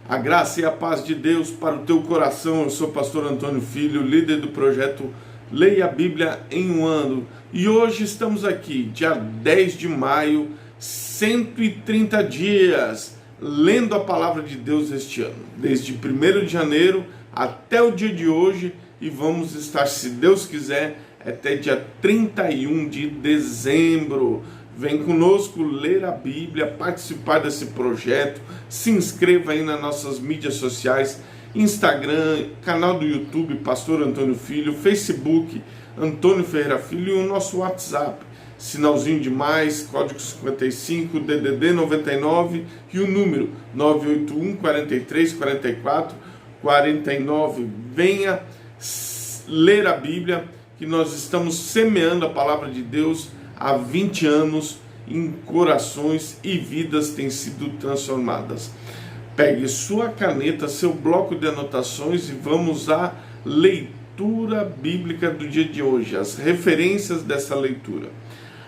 A graça e a paz de Deus para o teu coração. Eu sou o pastor Antônio Filho, líder do projeto Leia a Bíblia em um Ano. E hoje estamos aqui, dia 10 de maio, 130 dias, lendo a palavra de Deus este ano. Desde 1º de janeiro até o dia de hoje, e vamos estar, se Deus quiser, até dia 31 de dezembro. Vem conosco ler a Bíblia, participar desse projeto, se inscreva aí nas nossas mídias sociais, Instagram, canal do YouTube, Pastor Antônio Filho, Facebook, Antônio Ferreira Filho, e o nosso WhatsApp, sinalzinho de mais, código 55, DDD 99 e o número 981 43 44 49. Venha ler a Bíblia, que nós estamos semeando a palavra de Deus há 20 anos, em corações e vidas têm sido transformadas. Pegue sua caneta, seu bloco de anotações e vamos à leitura bíblica do dia de hoje, as referências dessa leitura.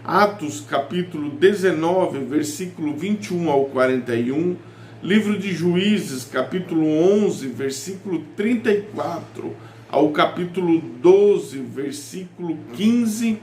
Atos capítulo 19, versículo 21 ao 41, livro de Juízes capítulo 11, versículo 34 ao capítulo 12, versículo 15,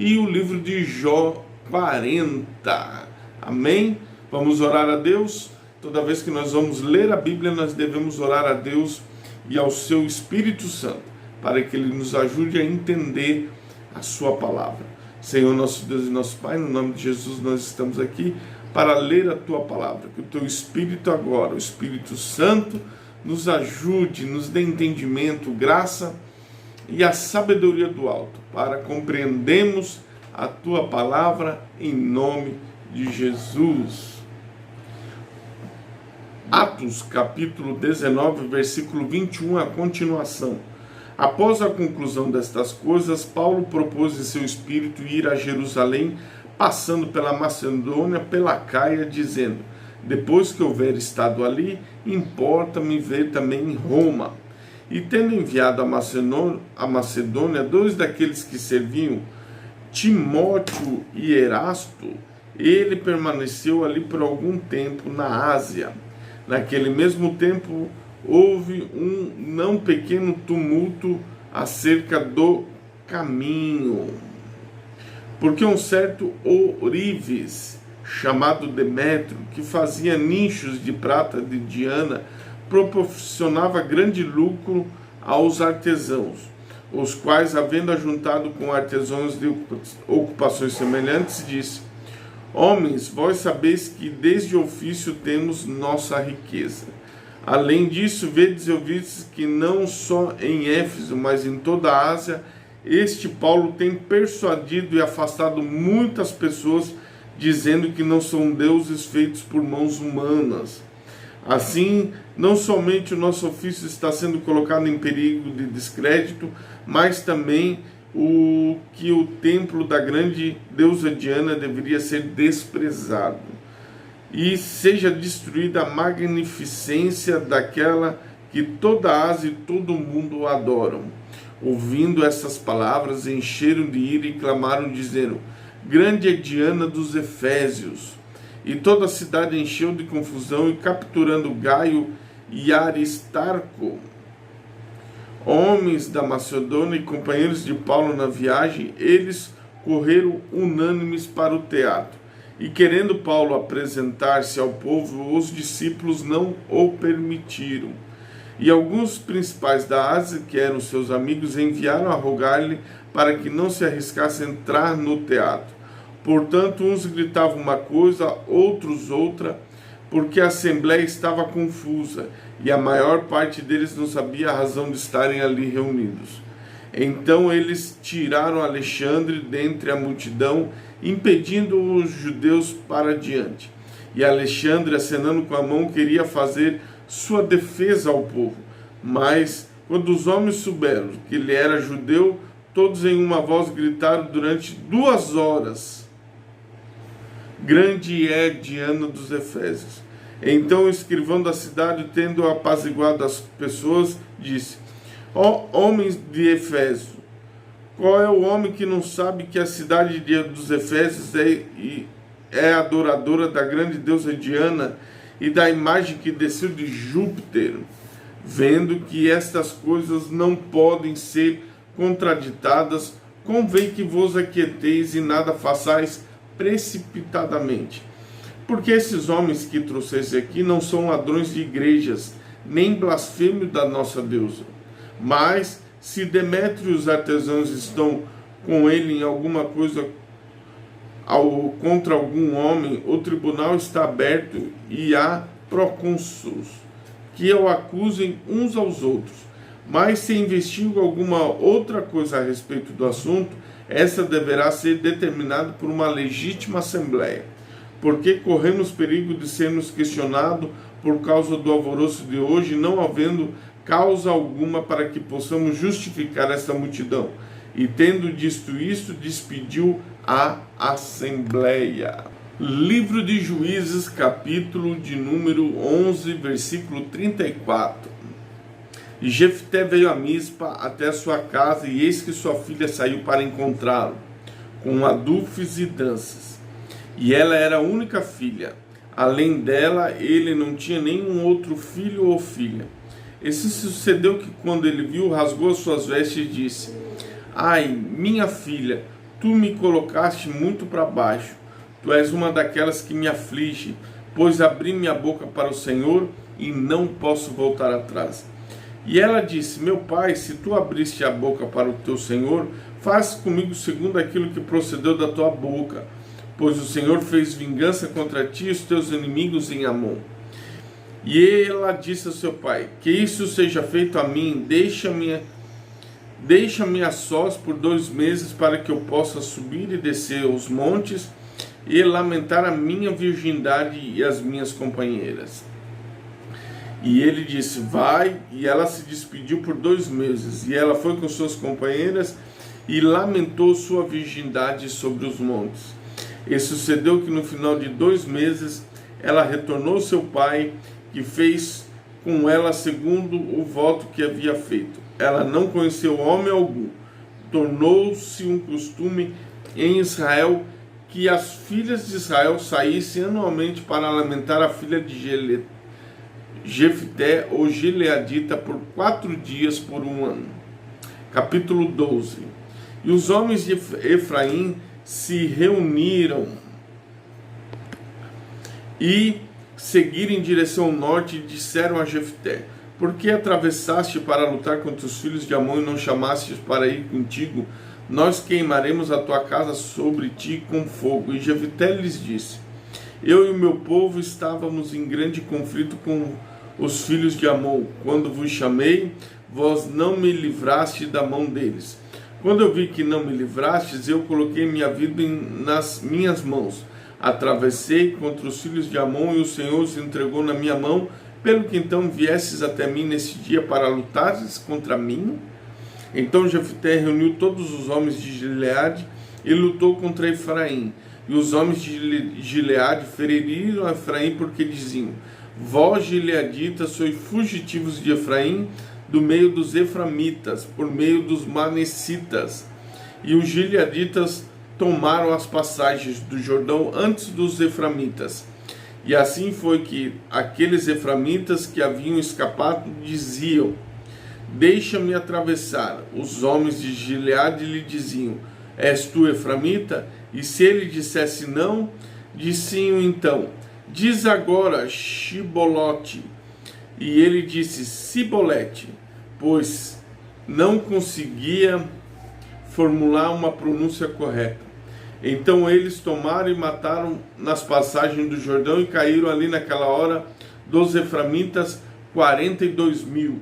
e o livro de Jó 40. Amém? Vamos orar a Deus. Toda vez que nós vamos ler a Bíblia, nós devemos orar a Deus e ao seu Espírito Santo, para que Ele nos ajude a entender a sua palavra. Senhor, nosso Deus e nosso Pai, no nome de Jesus, nós estamos aqui para ler a tua palavra. Que o teu Espírito agora, o Espírito Santo, nos ajude, nos dê entendimento, graça e a sabedoria do alto, para compreendermos a tua palavra em nome de Jesus. Atos capítulo 19, versículo 21, a continuação. Após a conclusão destas coisas, Paulo propôs em seu espírito ir a Jerusalém, passando pela Macedônia, pela Caia, dizendo: depois que houver estado ali, importa-me ver também em Roma. E tendo enviado a Macedônia 2 daqueles que serviam, Timóteo e Erasto, ele permaneceu ali por algum tempo na Ásia. Naquele mesmo tempo houve um não pequeno tumulto acerca do caminho, porque um certo Orives, chamado Demétrio, que fazia nichos de prata de Diana, proporcionava grande lucro aos artesãos, os quais, havendo ajuntado com artesãos de ocupações semelhantes, disse: homens, vós sabeis que desde o ofício temos nossa riqueza. Além disso, vedes e ouvistes que não só em Éfeso, mas em toda a Ásia, este Paulo tem persuadido e afastado muitas pessoas, dizendo que não são deuses feitos por mãos humanas. Assim, não somente o nosso ofício está sendo colocado em perigo de descrédito, mas também o templo da grande deusa Diana deveria ser desprezado, e seja destruída a magnificência daquela que toda a Ásia e todo o mundo adoram. Ouvindo essas palavras, encheram de ira e clamaram, dizendo: grande é Diana dos Efésios. E toda a cidade encheu de confusão, e capturando Gaio e Aristarco, homens da Macedônia e companheiros de Paulo na viagem, eles correram unânimes para o teatro. E querendo Paulo apresentar-se ao povo, os discípulos não o permitiram. E alguns principais da Ásia, que eram seus amigos, enviaram a rogar-lhe para que não se arriscasse a entrar no teatro. Portanto, uns gritavam uma coisa, outros outra, porque a assembleia estava confusa, e a maior parte deles não sabia a razão de estarem ali reunidos. Então eles tiraram Alexandre dentre a multidão, impedindo os judeus para diante. E Alexandre, acenando com a mão, queria fazer sua defesa ao povo. Mas, quando os homens souberam que ele era judeu, todos em uma voz gritaram durante 2 horas: grande é Diana dos Efésios. Então o escrivão da cidade, tendo apaziguado as pessoas, disse: ó homens de Efésio, qual é o homem que não sabe que a cidade dos Efésios é adoradora da grande deusa Diana, e da imagem que desceu de Júpiter, vendo que estas coisas não podem ser contraditadas, convém que vos aquieteis e nada façais precipitadamente. Porque esses homens que trouxeste aqui não são ladrões de igrejas, nem blasfêmios da nossa deusa. Mas, se Demétrio e os artesãos estão com ele em alguma coisa contra algum homem, o tribunal está aberto e há procônsuls que o acusem uns aos outros. Mas se investiga alguma outra coisa a respeito do assunto, essa deverá ser determinada por uma legítima assembleia, porque corremos perigo de sermos questionados por causa do alvoroço de hoje, não havendo causa alguma para que possamos justificar esta multidão. E tendo dito isto, despediu a assembleia. Livro de Juízes, capítulo de número 11, versículo 34. E Jefté veio a Mispa até a sua casa, e eis que sua filha saiu para encontrá-lo, com adufes e danças. E ela era a única filha. Além dela, ele não tinha nenhum outro filho ou filha. E se sucedeu que, quando ele viu, rasgou as suas vestes e disse: Ai, minha filha, tu me colocaste muito para baixo. Tu és uma daquelas que me aflige, pois abri minha boca para o Senhor e não posso voltar atrás. E ela disse: Meu pai, se tu abriste a boca para o teu Senhor, faz comigo segundo aquilo que procedeu da tua boca, pois o Senhor fez vingança contra ti e os teus inimigos em Amon. E ela disse ao seu pai: Que isso seja feito a mim, deixa-me a sós por 2 meses, para que eu possa subir e descer os montes e lamentar a minha virgindade e as minhas companheiras. E ele disse: Vai. E ela se despediu por 2 meses, e ela foi com suas companheiras e lamentou sua virgindade sobre os montes. E sucedeu que no final de 2 meses ela retornou ao seu pai, que fez com ela segundo o voto que havia feito. Ela não conheceu homem algum. Tornou-se um costume em Israel que as filhas de Israel saíssem anualmente para lamentar a filha de Jefté ou Gileadita por 4 dias por 1 ano. Capítulo 12. E os homens de Efraim se reuniram e seguiram em direção ao norte e disseram a Jefté: Por que atravessaste para lutar contra os filhos de Amon e não chamastes para ir contigo? Nós queimaremos a tua casa sobre ti com fogo. E Jefté lhes disse: Eu e o meu povo estávamos em grande conflito com os filhos de Amon. Quando vos chamei, vós não me livraste da mão deles. Quando eu vi que não me livrastes, eu coloquei minha vida nas minhas mãos. Atravessei contra os filhos de Amon, e o Senhor os entregou na minha mão, pelo que então viesses até mim nesse dia para lutares contra mim? Então Jefté reuniu todos os homens de Gileade e lutou contra Efraim. E os homens de Gileade feriram a Efraim, porque diziam: Vós, gileaditas, sois fugitivos de Efraim, do meio dos eframitas, por meio dos manessitas. E os gileaditas tomaram as passagens do Jordão antes dos eframitas. E assim foi que aqueles eframitas que haviam escapado diziam: Deixa-me atravessar. Os homens de Gileade lhe diziam: És tu eframita? E se ele dissesse não, diziam então: Diz agora Shibolote. E ele disse Sibolete, pois não conseguia formular uma pronúncia correta. Então eles tomaram e mataram nas passagens do Jordão, e caíram ali naquela hora dos eframitas 42.000.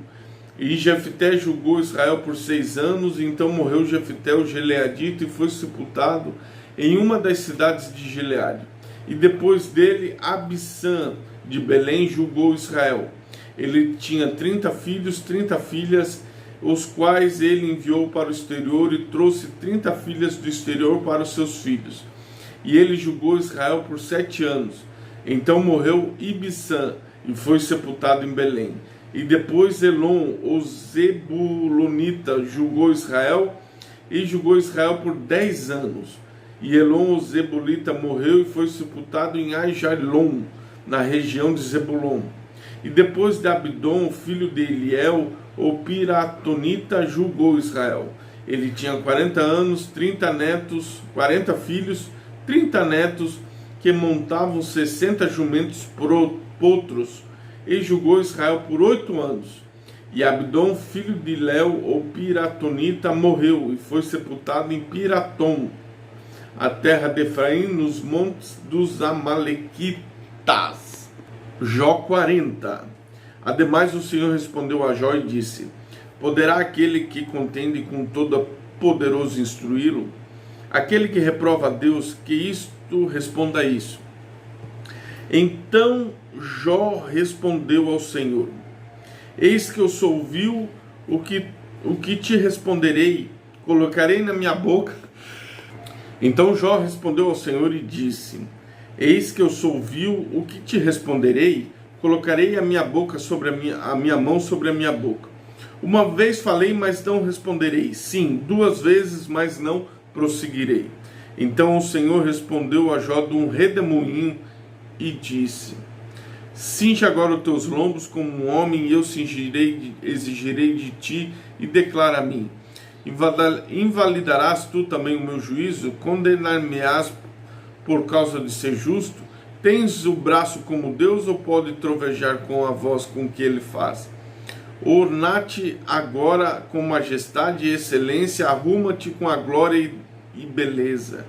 E Jefté julgou Israel por 6 anos, e então morreu Jefté o Gileadita e foi sepultado em uma das cidades de Gileade. E depois dele, Abissã de Belém julgou Israel. Ele tinha 30 filhos, 30 filhas, os quais ele enviou para o exterior, e trouxe 30 filhas do exterior para os seus filhos. E ele julgou Israel por 7 anos. Então morreu Ibissã e foi sepultado em Belém. E depois Elon, o Zebulonita, julgou Israel, e julgou Israel por 10 anos. E Elon, o Zebulita, morreu e foi sepultado em Aijalon, na região de Zebulon. E depois de Abdom, filho de Eliel, o piratonita, julgou Israel. Ele tinha 40 anos, 30 netos, 40 filhos, 30 netos, que montavam 60 jumentos potros, e julgou Israel por 8 anos. E Abdom, filho de Léu, o piratonita, morreu e foi sepultado em Piratom, a terra de Efraim, nos montes dos Amalequitas. Jó 40. Ademais, o Senhor respondeu a Jó e disse: poderá aquele que contende com Todo-Poderoso instruí-lo? Aquele que reprova a Deus, que isto responda a isso. Então Jó respondeu ao Senhor: eis que eu sou vil, o que te responderei? Colocarei na minha boca. Então Jó respondeu ao Senhor e disse: eis que eu sou vil, o que te responderei? Colocarei a minha boca sobre a minha mão sobre a minha boca. Uma vez falei, mas não responderei. Sim, 2 vezes, mas não prosseguirei. Então o Senhor respondeu a Jó de um redemoinho e disse: cinge agora os teus lombos como um homem, e eu exigirei de ti, e declara a mim: invalidarás tu também o meu juízo? Condenar-me-ás por causa de ser justo? Tens o braço como Deus, ou pode trovejar com a voz com que ele faz? Orna-te agora com majestade e excelência, arruma-te com a glória e beleza.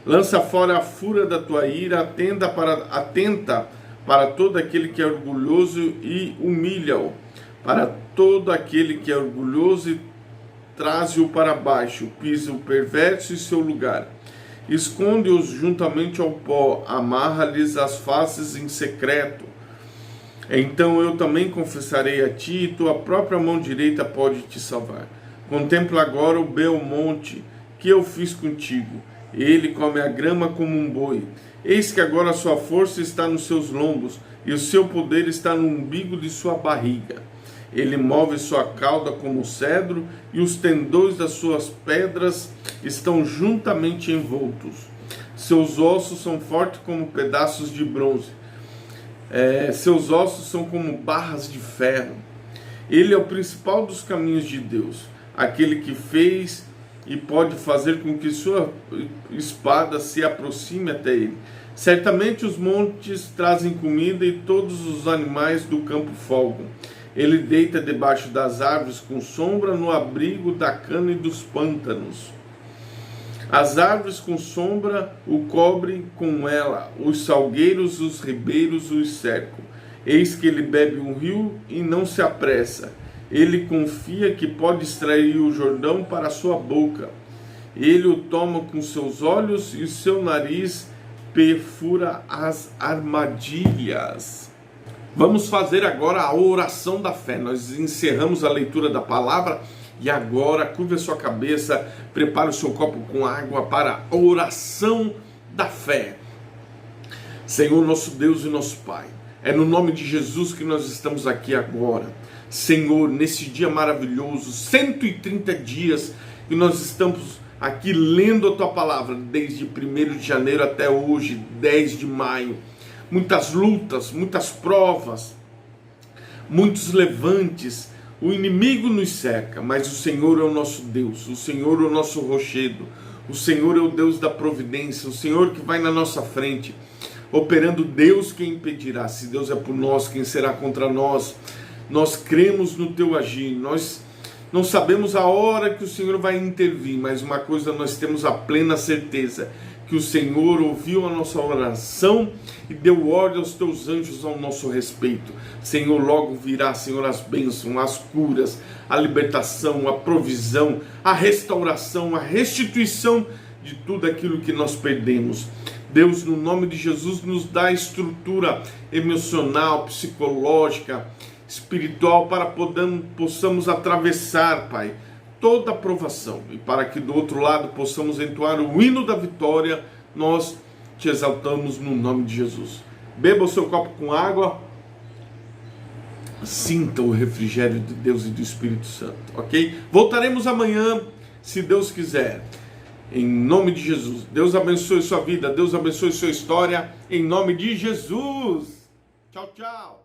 Lança fora a fúria da tua ira, atenta para todo aquele que é orgulhoso e humilha-o. Para todo aquele que é orgulhoso e traze-o para baixo, pisa o perverso em seu lugar. Esconde-os juntamente ao pó, amarra-lhes as faces em secreto. Então eu também confessarei a ti, e tua própria mão direita pode te salvar. Contempla agora o Belmonte que eu fiz contigo. Ele come a grama como um boi. Eis que agora a sua força está nos seus lombos, e o seu poder está no umbigo de sua barriga. Ele move sua cauda como o cedro, e os tendões das suas pedras estão juntamente envoltos. Seus ossos são fortes como pedaços de bronze. Seus ossos são como barras de ferro. Ele é o principal dos caminhos de Deus, aquele que fez e pode fazer com que sua espada se aproxime até ele. Certamente os montes trazem comida, e todos os animais do campo folgam. Ele deita debaixo das árvores com sombra, no abrigo da cana e dos pântanos. As árvores com sombra o cobrem com ela, os salgueiros, os ribeiros os cercam. Eis que ele bebe um rio e não se apressa. Ele confia que pode extrair o Jordão para a sua boca. Ele o toma com seus olhos, e seu nariz perfura as armadilhas. Vamos fazer agora a oração da fé. Nós encerramos a leitura da palavra e agora curva a sua cabeça, prepare o seu copo com água para a oração da fé. Senhor, nosso Deus e nosso Pai, é no nome de Jesus que nós estamos aqui agora. Senhor, nesse dia maravilhoso, 130 dias que nós estamos aqui lendo a Tua palavra, desde 1º de janeiro até hoje, 10 de maio. Muitas lutas, muitas provas, muitos levantes. O inimigo nos cerca, mas o Senhor é o nosso Deus, o Senhor é o nosso rochedo, o Senhor é o Deus da providência, o Senhor que vai na nossa frente, operando. Deus quem impedirá. Se Deus é por nós, quem será contra nós? Nós cremos no Teu agir, nós não sabemos a hora que o Senhor vai intervir, mas uma coisa nós temos a plena certeza, que o Senhor ouviu a nossa oração e deu ordem aos Teus anjos ao nosso respeito. Senhor, logo virá, Senhor, as bênçãos, as curas, a libertação, a provisão, a restauração, a restituição de tudo aquilo que nós perdemos. Deus, no nome de Jesus, nos dá estrutura emocional, psicológica, espiritual, para possamos atravessar, Pai, toda a provação, e para que do outro lado possamos entoar o hino da vitória. Nós Te exaltamos no nome de Jesus. Beba o seu copo com água, sinta o refrigério de Deus e do Espírito Santo, ok? Voltaremos amanhã, se Deus quiser. Em nome de Jesus. Deus abençoe sua vida, Deus abençoe sua história, em nome de Jesus. Tchau, tchau.